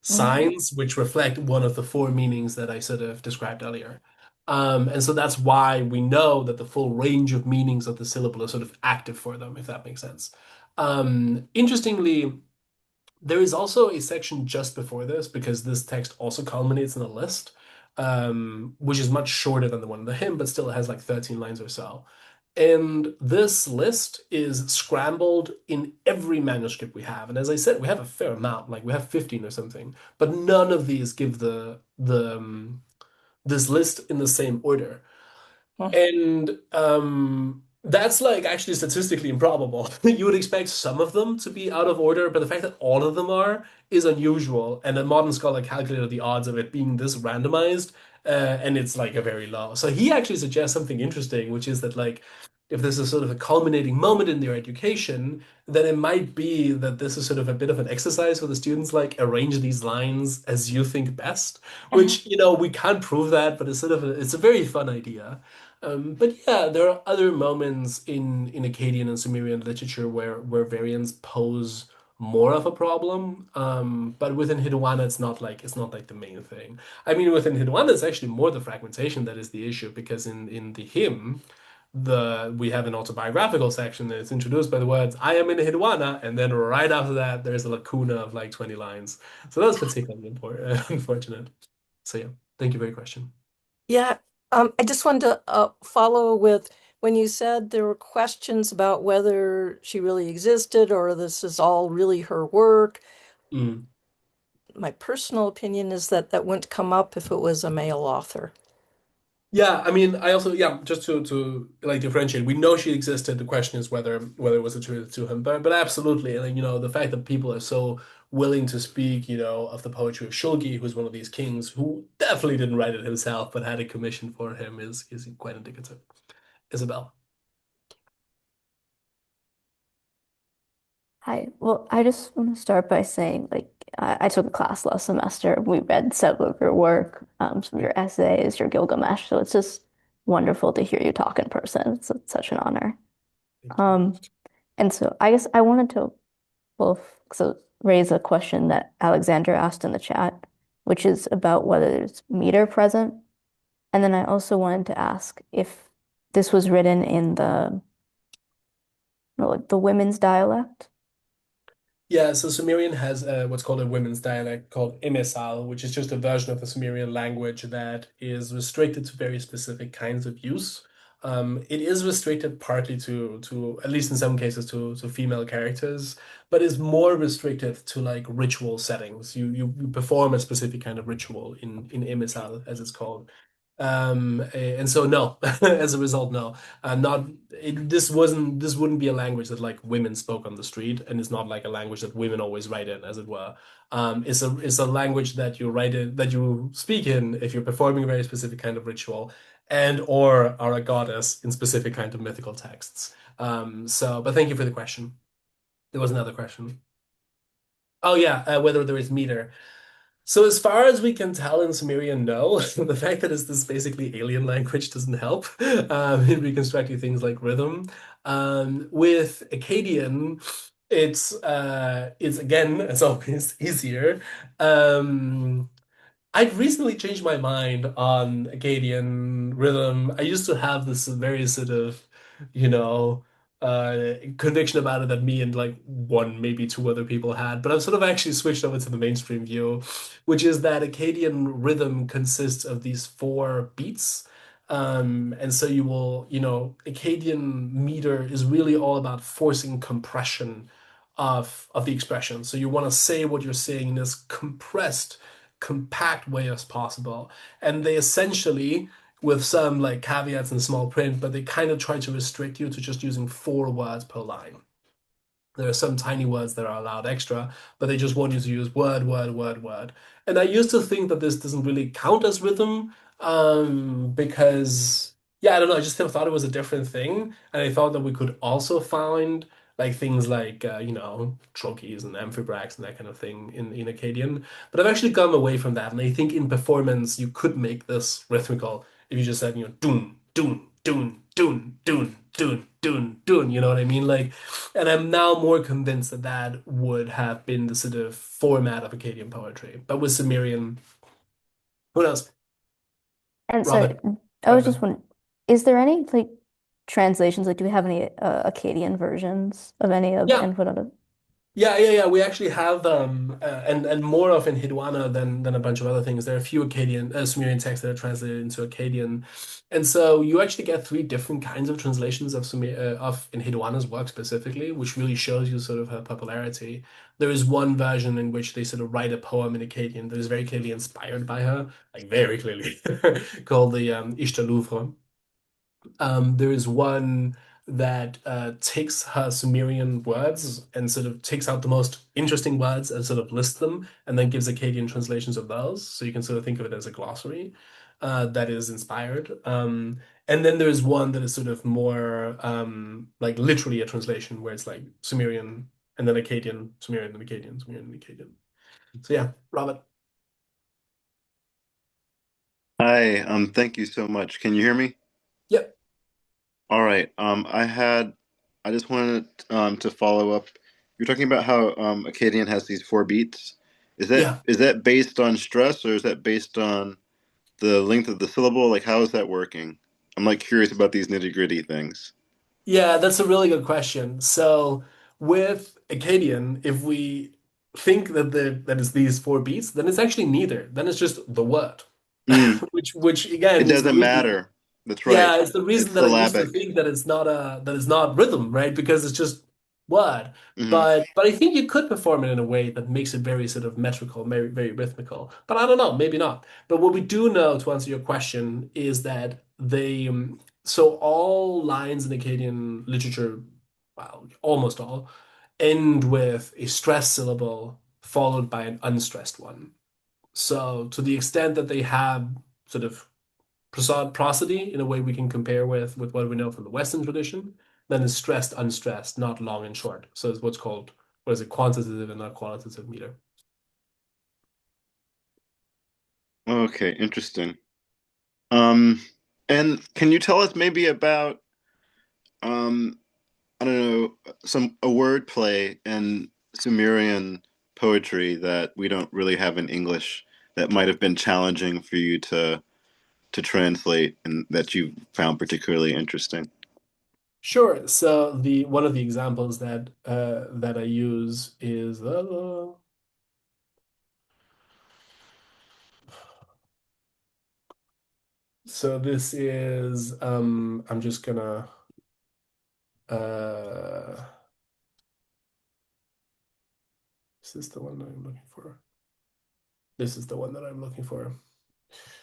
Mhm. signs, which reflect one of the four meanings that I sort of described earlier. And so that's why we know that the full range of meanings of the syllable is sort of active for them, if that makes sense. Interestingly, there is also a section just before this because this text also culminates in a list, which is much shorter than the one in the hymn, but still has like 13 lines or so. And this list is scrambled in every manuscript we have. And as I said, we have a fair amount, like we have 15 or something, but none of these give the this list in the same order. And that's like actually statistically improbable. You would expect some of them to be out of order, but the fact that all of them are is unusual. And a modern scholar calculated the odds of it being this randomized, and it's like a very low. So he actually suggests something interesting, which is that like if this is sort of a culminating moment in their education, then it might be that this is sort of a bit of an exercise for the students, like arrange these lines as you think best, Mhm. which, we can't prove that, but it's a very fun idea. But yeah, there are other moments in Akkadian and Sumerian literature where variants pose more of a problem. But within Enheduana, it's not like the main thing. I mean, within Enheduana, it's actually more the fragmentation that is the issue because in the hymn, the we have an autobiographical section that is introduced by the words "I am in Enheduana," and then right after that, there's a lacuna of like 20 lines. So that's particularly important, unfortunate. So yeah, thank you for your question. Yeah, I just wanted to follow with when you said there were questions about whether she really existed or this is all really her work. Mm. My personal opinion is that that wouldn't come up if it was a male author. Yeah, I mean, I also yeah, just to like differentiate, we know she existed. The question is whether it was attributed to him, but absolutely, and the fact that people are so willing to speak, of the poetry of Shulgi, who's one of these kings who definitely didn't write it himself, but had a commission for him, is quite indicative. Isabel. Hi. Well, I just want to start by saying, I took a class last semester. We read several of your work, some of your essays, your Gilgamesh. So it's just wonderful to hear you talk in person. It's such an honor. Thank you. Um, and so I guess I wanted to raise a question that Alexander asked in the chat, which is about whether there's meter present. And then I also wanted to ask if this was written in the women's dialect. Yeah, so Sumerian has what's called a women's dialect called Imesal, which is just a version of the Sumerian language that is restricted to very specific kinds of use. It is restricted partly to at least in some cases to female characters, but is more restricted to like ritual settings. You perform a specific kind of ritual in Emisal, as it's called. And so no, as a result, no. Not this wouldn't be a language that like women spoke on the street, and it's not like a language that women always write in, as it were. It's a language that you write in, that you speak in if you're performing a very specific kind of ritual and or are a goddess in specific kind of mythical texts. But thank you for the question. There was another question. Oh yeah, whether there is meter. So as far as we can tell in Sumerian, no. The fact that it's this basically alien language doesn't help in reconstructing things like rhythm. With Akkadian, it's again, as always, easier. Um, I've recently changed my mind on Akkadian rhythm. I used to have this very sort of, you know, conviction about it that me and like one, maybe two other people had, but I've sort of actually switched over to the mainstream view, which is that Akkadian rhythm consists of these four beats. And so Akkadian meter is really all about forcing compression of the expression. So you want to say what you're saying in this compressed compact way as possible. And they essentially, with some like caveats and small print, but they kind of try to restrict you to just using 4 words per line. There are some tiny words that are allowed extra, but they just want you to use word, word, word, word. And I used to think that this doesn't really count as rhythm, because, yeah, I don't know, I just thought it was a different thing. And I thought that we could also find like things like, trochees and amphibrachts and that kind of thing in Akkadian. But I've actually gone away from that. And I think in performance, you could make this rhythmical if you just said, doon, doon, doon, doon, doon, doon, doon, doon, you know what I mean? Like, and I'm now more convinced that that would have been the sort of format of Akkadian poetry. But with Sumerian, who knows? And so Robert, I was just Robert. wondering, is there any like translations? Like, do we have any Akkadian versions of any of Yeah, Enheduana? yeah. We actually have and more of Enheduana than a bunch of other things. There are a few Akkadian Sumerian texts that are translated into Akkadian, and so you actually get 3 different kinds of translations of of Enheduana's work specifically, which really shows you sort of her popularity. There is one version in which they sort of write a poem in Akkadian that is very clearly inspired by her, like very clearly, called the Ishtar Louvre. There is one that takes her Sumerian words and sort of takes out the most interesting words and sort of lists them and then gives Akkadian translations of those. So you can sort of think of it as a glossary that is inspired. And then there's one that is sort of more like literally a translation where it's like Sumerian and then Akkadian, Sumerian and Akkadian, Sumerian and Akkadian. So yeah, Robert. Hi, thank you so much. Can you hear me? Yep. All right. I just wanted to follow up. You're talking about how Akkadian has these 4 beats. Is that Yeah. is that based on stress or is that based on the length of the syllable? Like, how is that working? I'm like curious about these nitty-gritty things. Yeah, that's a really good question. So with Akkadian, if we think that it's these 4 beats, then it's actually neither. Then it's just the word, Mm, which it again is the doesn't reason. matter. That's right. Yeah, it's the reason It's that I used to syllabic. think that it's not rhythm, right? Because it's just word. Hmm. But I think you could perform it in a way that makes it very sort of metrical, very very rhythmical. But I don't know, maybe not. But what we do know to answer your question is that so all lines in Akkadian literature, well, almost all, end with a stressed syllable followed by an unstressed one. So to the extent that they have sort of prosody in a way we can compare with what we know from the Western tradition, then it's stressed, unstressed, not long and short. So it's what's called, what is it, quantitative and not qualitative meter. Okay, interesting. Um, and can you tell us maybe about um, I don't know, some a word play in Sumerian poetry that we don't really have in English that might have been challenging for you to translate and that you found particularly interesting? Sure. So the one of the examples that I use is So this is I'm just gonna uh is this the one that I'm looking for? This is the one that I'm looking for.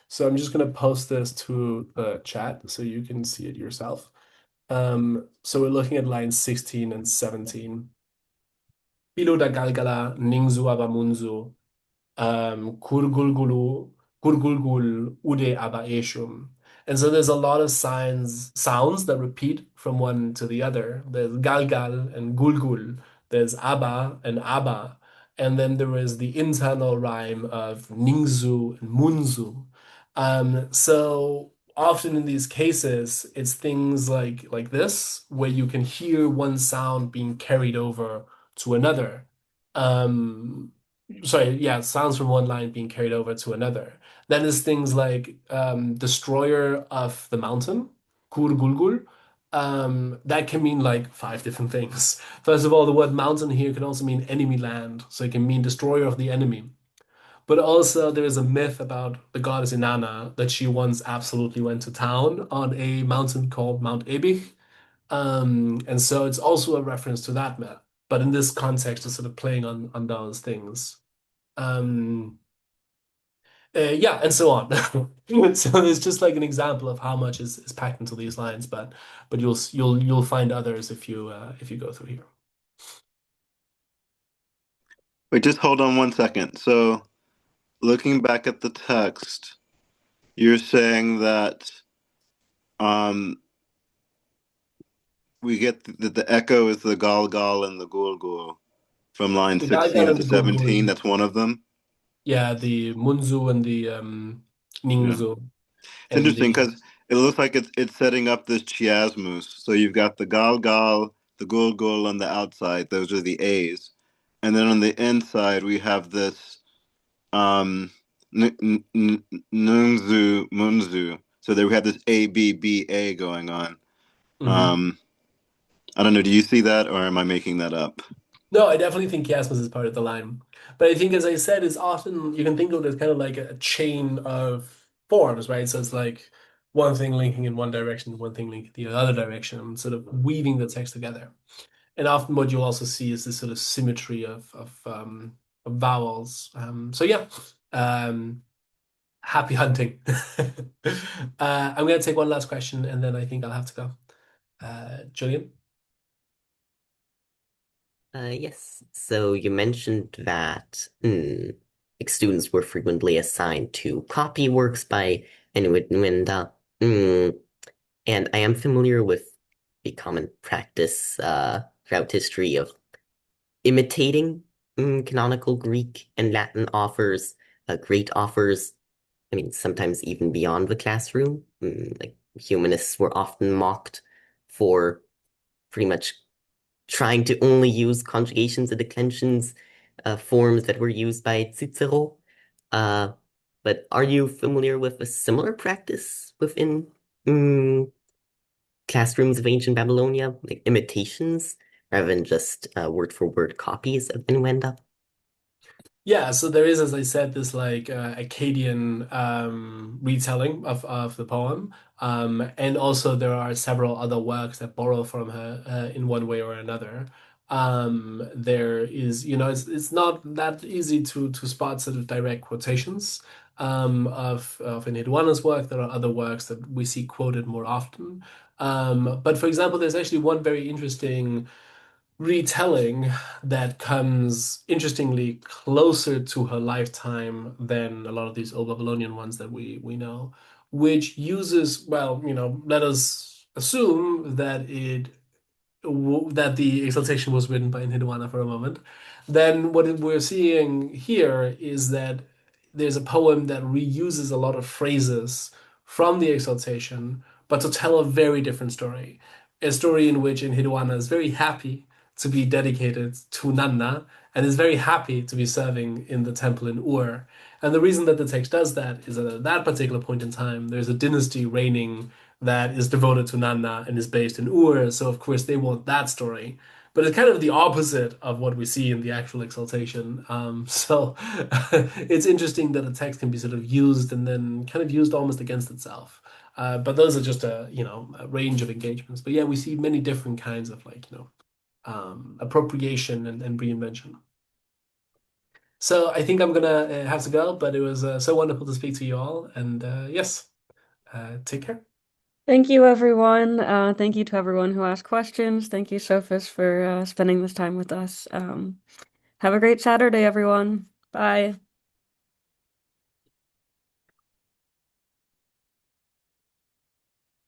So I'm just gonna post this to the chat so you can see it yourself. So we're looking at lines 16 and 17. Piluda galgala ningsu abamunzu kurgulgulu, kurgulgul, ude aba eshum. And so there's a lot of sounds that repeat from one to the other. There's galgal and gulgul. There's aba and abba. And then there is the internal rhyme of ningsu and munzu. So often in these cases, it's things like this, where you can hear one sound being carried over to another. Um, sorry, yeah, sounds from one line being carried over to another. Then there's things like destroyer of the mountain, Kurgulgul. That can mean like five different things. First of all, the word mountain here can also mean enemy land, so it can mean destroyer of the enemy. But also there is a myth about the goddess Inanna that she once absolutely went to town on a mountain called Mount Ebich. And so it's also a reference to that myth. But in this context, it's sort of playing on those things. Um, yeah, and so on. So it's just like an example of how much is packed into these lines, but you'll find others if you go through here. Wait, just hold on one second. So, looking back at the text, you're saying that um, we get that the echo is the gal gal and the gul gul from line The 16 Galgal up and to the 17. Gulgul, That's one of them. yeah, the Munzu and the Yeah. Ningzu It's and interesting the because it looks like it's setting up this chiasmus. So you've got the gal gal, the gul gul on the outside. Those are the A's. And then on the inside, we have this nunzu munzu. So there we have this A B B A going on. Mhm. Um, I don't know. Do you see that, or am I making that up? No, I definitely think chiasmus is part of the line. But I think, as I said, is often you can think of it as kind of like a chain of forms, right? So it's like one thing linking in one direction, one thing linking the other direction, sort of weaving the text together. And often what you'll also see is this sort of symmetry of vowels. So yeah, um, happy hunting. I'm going to take one last question, and then I think I'll have to go. Julian? Yes. So you mentioned that like students were frequently assigned to copy works by Enheduana. And I am familiar with the common practice throughout history of imitating canonical Greek and Latin authors, great authors. I mean, sometimes even beyond the classroom. Like humanists were often mocked for pretty much trying to only use conjugations and declensions, forms that were used by Cicero. Uh, but are you familiar with a similar practice within mm, classrooms of ancient Babylonia, like imitations, rather than just word for word copies of innuendo? Yeah, so there is, as I said, this like Akkadian retelling of the poem, and also there are several other works that borrow from her in one way or another. There is, it's not that easy to spot sort of direct quotations of Enheduana's work. There are other works that we see quoted more often. But for example, there's actually one very interesting retelling that comes interestingly closer to her lifetime than a lot of these old Babylonian ones that we know, which uses, well, let us assume that that the exaltation was written by Enheduanna for a moment, then what we're seeing here is that there's a poem that reuses a lot of phrases from the exaltation, but to tell a very different story. A story in which Enheduanna is very happy to be dedicated to Nanna and is very happy to be serving in the temple in Ur. And the reason that the text does that is that at that particular point in time, there's a dynasty reigning that is devoted to Nanna and is based in Ur. So of course they want that story. But it's kind of the opposite of what we see in the actual exaltation. So it's interesting that a text can be sort of used and then kind of used almost against itself. But those are just a range of engagements. But yeah, we see many different kinds of appropriation and reinvention. So I think I'm gonna have to go, but it was so wonderful to speak to you all. And yes, take care. Thank you, everyone. Thank you to everyone who asked questions. Thank you, Sophus, for spending this time with us. Have a great Saturday, everyone. Bye.